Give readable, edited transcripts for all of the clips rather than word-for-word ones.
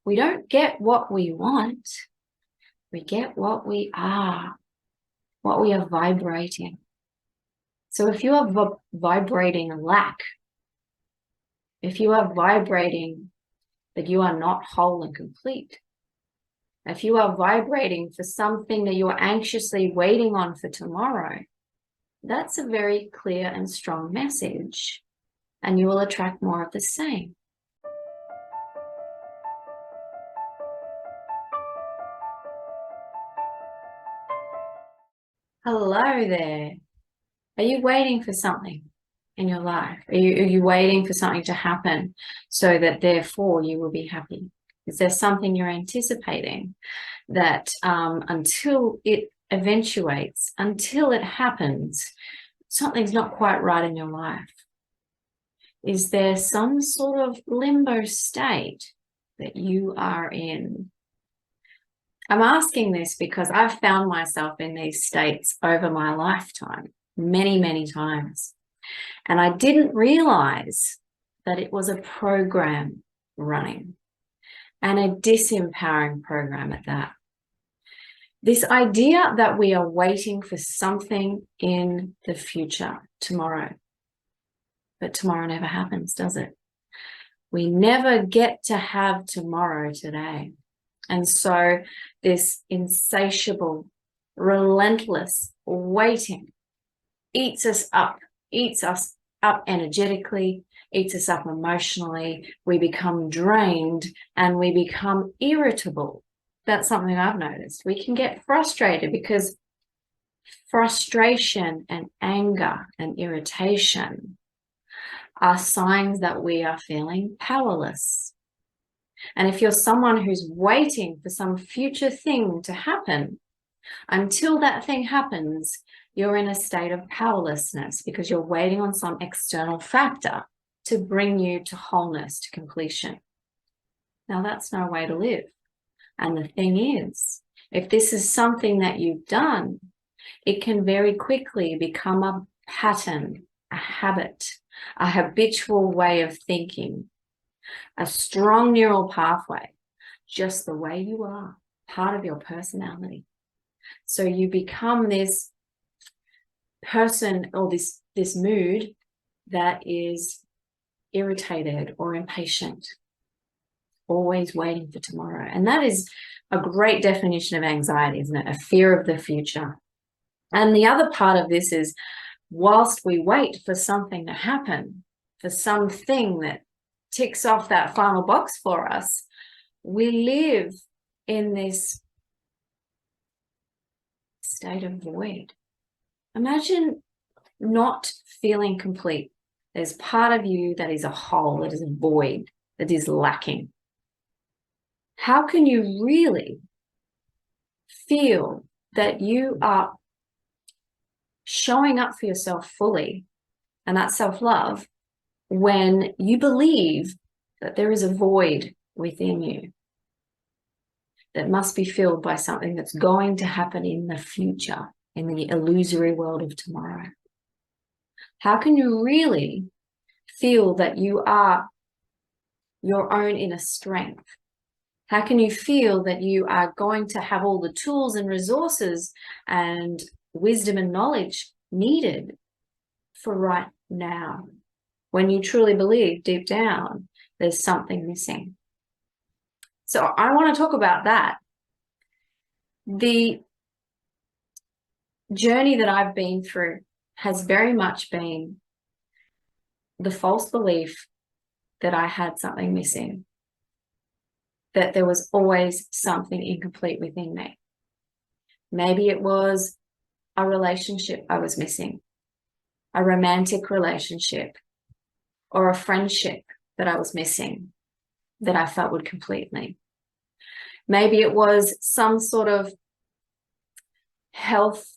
We don't get what we want. We get what we are vibrating. So if you are vibrating lack, if you are vibrating that you are not whole and complete, if you are vibrating for something that you're anxiously waiting on for tomorrow, that's a very clear and strong message, and you will attract more of the same. Hello there. Are you waiting for something in your life? Are you waiting for something to happen so that therefore you will be happy? Is there something you're anticipating that until it eventuates, until it happens, something's not quite right in your life? Is there some sort of limbo state that you are in? I'm asking this because I've found myself in these states over my lifetime, many, many times. And I didn't realize that it was a program running, and a disempowering program at that. This idea that we are waiting for something in the future, tomorrow. But tomorrow never happens, does it? We never get to have tomorrow today. And so this insatiable, relentless waiting eats us up energetically, eats us up emotionally. We become drained and we become irritable. That's something I've noticed. We can get frustrated because frustration and anger and irritation are signs that we are feeling powerless. And if you're someone who's waiting for some future thing to happen, until that thing happens, you're in a state of powerlessness because you're waiting on some external factor to bring you to wholeness, to completion. Now, that's no way to live. And the thing is, if this is something that you've done, it can very quickly become a pattern, a habit, a habitual way of thinking, a strong neural pathway, just the way you are, part of your personality. So you become this person or this mood that is irritated or impatient, always waiting for tomorrow. And that is a great definition of anxiety, isn't it? A fear of the future. And the other part of this is, whilst we wait for something to happen, for something that ticks off that final box for us, we live in this state of void. Imagine not feeling complete. There's part of you that is a hole, that is a void, that is lacking. How can you really feel that you are showing up for yourself fully, and that's self-love, when you believe that there is a void within you that must be filled by something that's going to happen in the future, in the illusory world of tomorrow? How can you really feel that you are your own inner strength? How can you feel that you are going to have all the tools and resources and wisdom and knowledge needed for right now, when you truly believe deep down there's something missing? So I want to talk about that. The journey that I've been through has very much been the false belief that I had something missing, that there was always something incomplete within me. Maybe it was a relationship I was missing, a romantic relationship, or a friendship that I was missing that I felt would complete me. Maybe it was some sort of health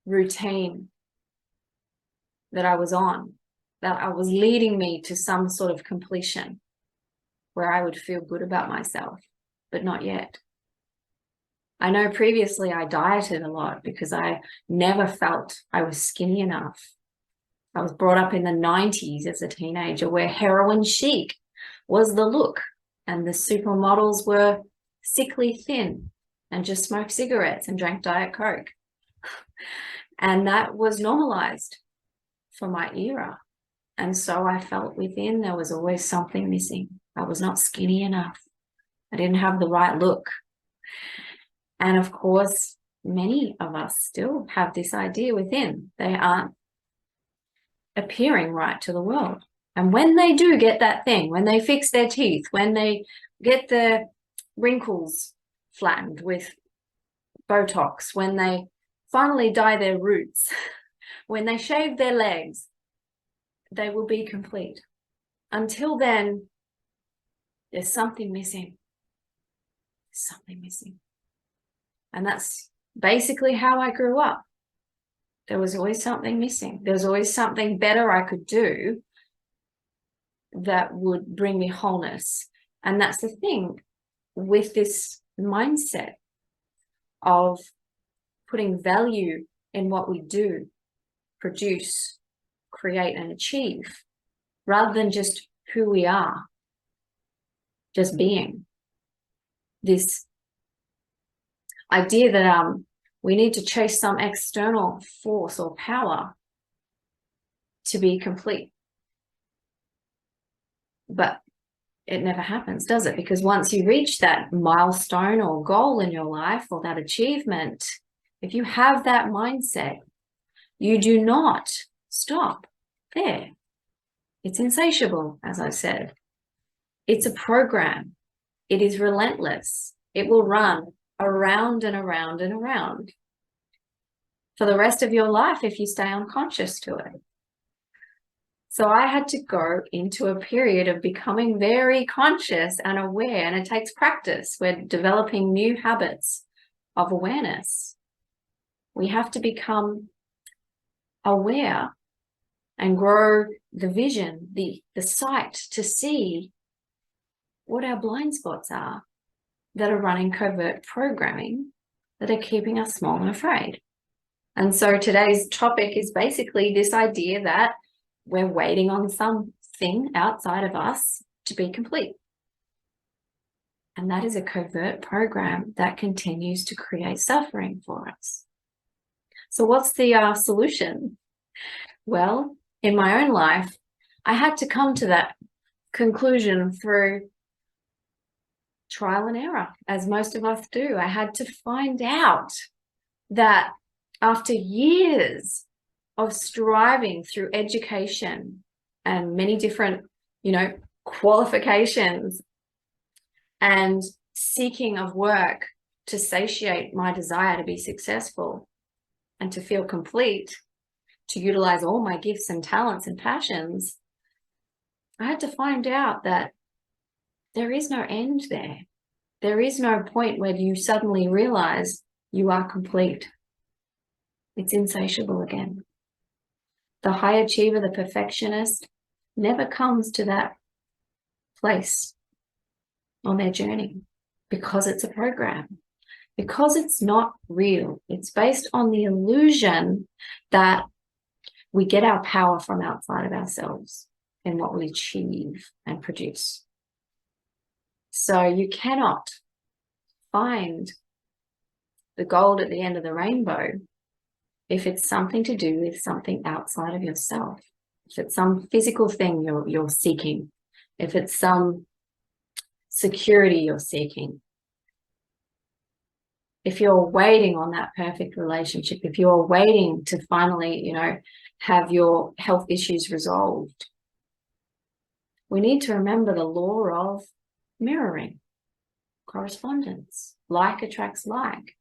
routine that I was on, that I was leading me to some sort of completion where I would feel good about myself, but not yet. I know previously I dieted a lot because I never felt I was skinny enough. I was brought up in the 90s as a teenager where heroin chic was the look, and the supermodels were sickly thin and just smoked cigarettes and drank Diet Coke. And that was normalized for my era. And so I felt within there was always something missing. I was not skinny enough. I didn't have the right look. And of course, many of us still have this idea within. They aren't appearing right to the world. And when they do get that thing, when they fix their teeth, when they get their wrinkles flattened with Botox, when they finally dye their roots, when they shave their legs, they will be complete. Until then, there's something missing. Something missing. And that's basically how I grew up. There was always something missing. There was always something better I could do that would bring me wholeness. And that's the thing with this mindset of putting value in what we do, produce, create, and achieve, rather than just who we are, just being. This idea that we need to chase some external force or power to be complete. But it never happens, does it? Because once you reach that milestone or goal in your life, or that achievement, if you have that mindset, you do not stop there. It's insatiable, as I said. It's a program. It is relentless. It will run around and around and around for the rest of your life if you stay unconscious to it. So I had to go into a period of becoming very conscious and aware, and it takes practice. We're developing new habits of awareness. We have to become aware and grow the vision, the sight to see what our blind spots are that are running covert programming that are keeping us small and afraid. And so today's topic is basically this idea that we're waiting on something outside of us to be complete. And that is a covert program that continues to create suffering for us. So what's the solution? Well, in my own life, I had to come to that conclusion through trial and error, as most of us do. I had to find out that after years of striving through education and many different, qualifications and seeking of work to satiate my desire to be successful and to feel complete, to utilize all my gifts and talents and passions, I had to find out that there is no end there. There is no point where you suddenly realize you are complete. It's insatiable again. The high achiever, the perfectionist, never comes to that place on their journey because it's a program, because it's not real. It's based on the illusion that we get our power from outside of ourselves in what we achieve and produce. So you cannot find the gold at the end of the rainbow if it's something to do with something outside of yourself. If it's some physical thing you're seeking, if it's some security you're seeking, if you're waiting on that perfect relationship, if you're waiting to finally, have your health issues resolved, we need to remember the law of mirroring, correspondence. Like attracts like.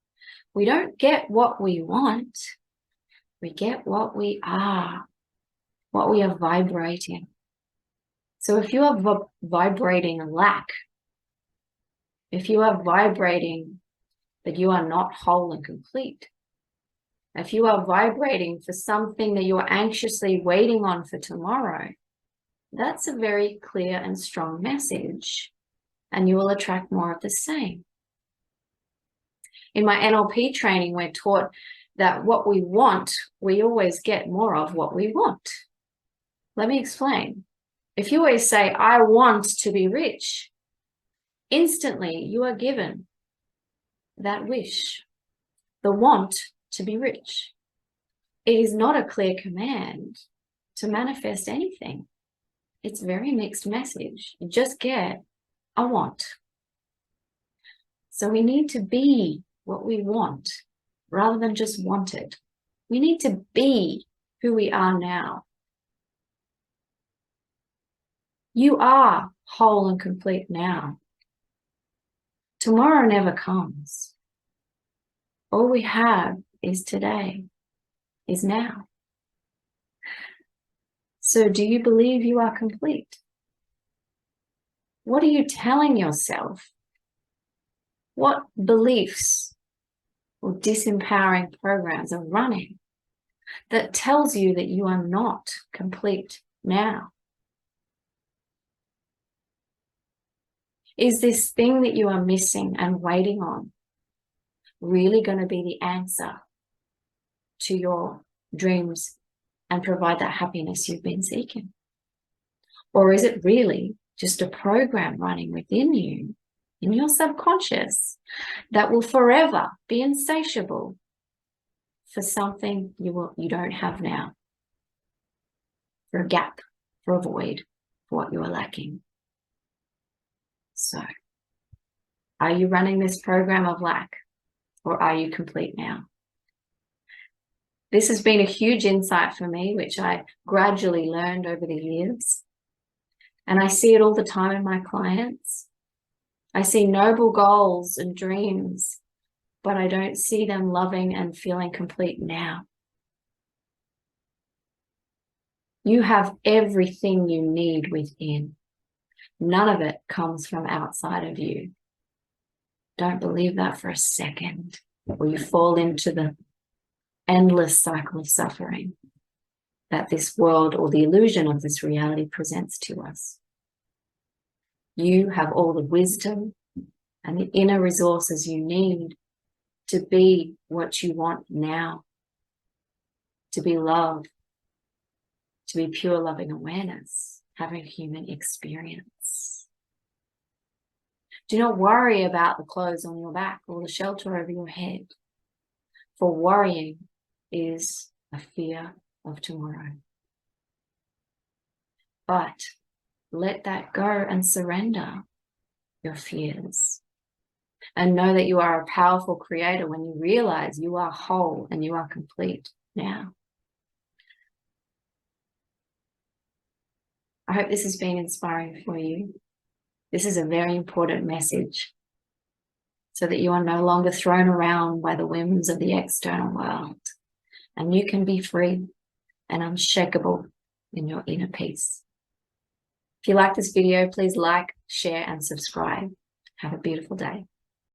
We don't get what we want. We get what we are, what we are vibrating. So if you are vibrating lack, if you are vibrating that you are not whole and complete, if you are vibrating for something that you are anxiously waiting on for tomorrow, that's a very clear and strong message, and you will attract more of the same. In my NLP training, we're taught that what we want, we always get more of what we want. Let me explain. If you always say, I want to be rich, instantly you are given that wish, the want to be rich. It is not a clear command to manifest anything. It's a very mixed message. You just get a want. So we need to be what we want rather than just want it. We need to be who we are now. You are whole and complete now. Tomorrow never comes. All we have is today, is now. So do you believe you are complete? What are you telling yourself? What beliefs or disempowering programs are running that tells you that you are not complete now? Is this thing that you are missing and waiting on really going to be the answer to your dreams and provide that happiness you've been seeking? Or is it really just a program running within you, in your subconscious, that will forever be insatiable for something you don't have now, for a gap, for a void, for what you are lacking? So, are you running this program of lack, or are you complete now? This has been a huge insight for me, which I gradually learned over the years. And I see it all the time in my clients. I see noble goals and dreams, but I don't see them loving and feeling complete now. You have everything you need within. None of it comes from outside of you. Don't believe that for a second, or you fall into the endless cycle of suffering that this world or the illusion of this reality presents to us. You have all the wisdom and the inner resources you need to be what you want now, to be love, to be pure loving awareness, having human experience. Do not worry about the clothes on your back or the shelter over your head, for worrying is a fear of tomorrow. But let that go and surrender your fears. And know that you are a powerful creator when you realize you are whole and you are complete now. I hope this has been inspiring for you. This is a very important message so that you are no longer thrown around by the whims of the external world, and you can be free and unshakable in your inner peace. If you like this video, please like, share, and subscribe. Have a beautiful day.